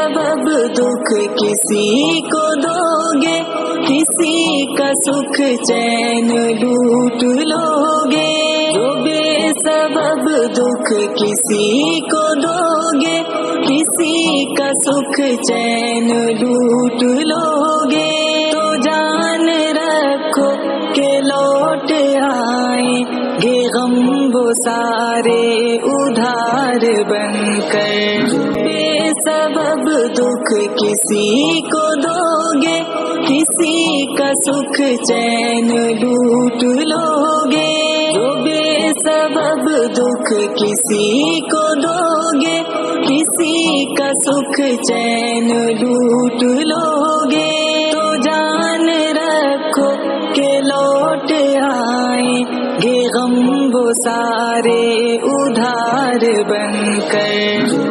सबब दुख किसी को दोगे, किसी का सुख चैन लूट लोगे। जो बेसबब दुख किसी को दोगे, किसी का सुख चैन लूट लोगे। तो जान रखो कि लौट आएंगे गम वो सारे उधार बनकर। बेसबब दुख किसी को दोगे, किसी का सुख चैन लूट लोगे। जो बेसबब दुख किसी को दोगे, किसी का सुख चैन लूट लोगे। तो जान रखो कि लौट आएंगे गम वो सारे उधार बनकर।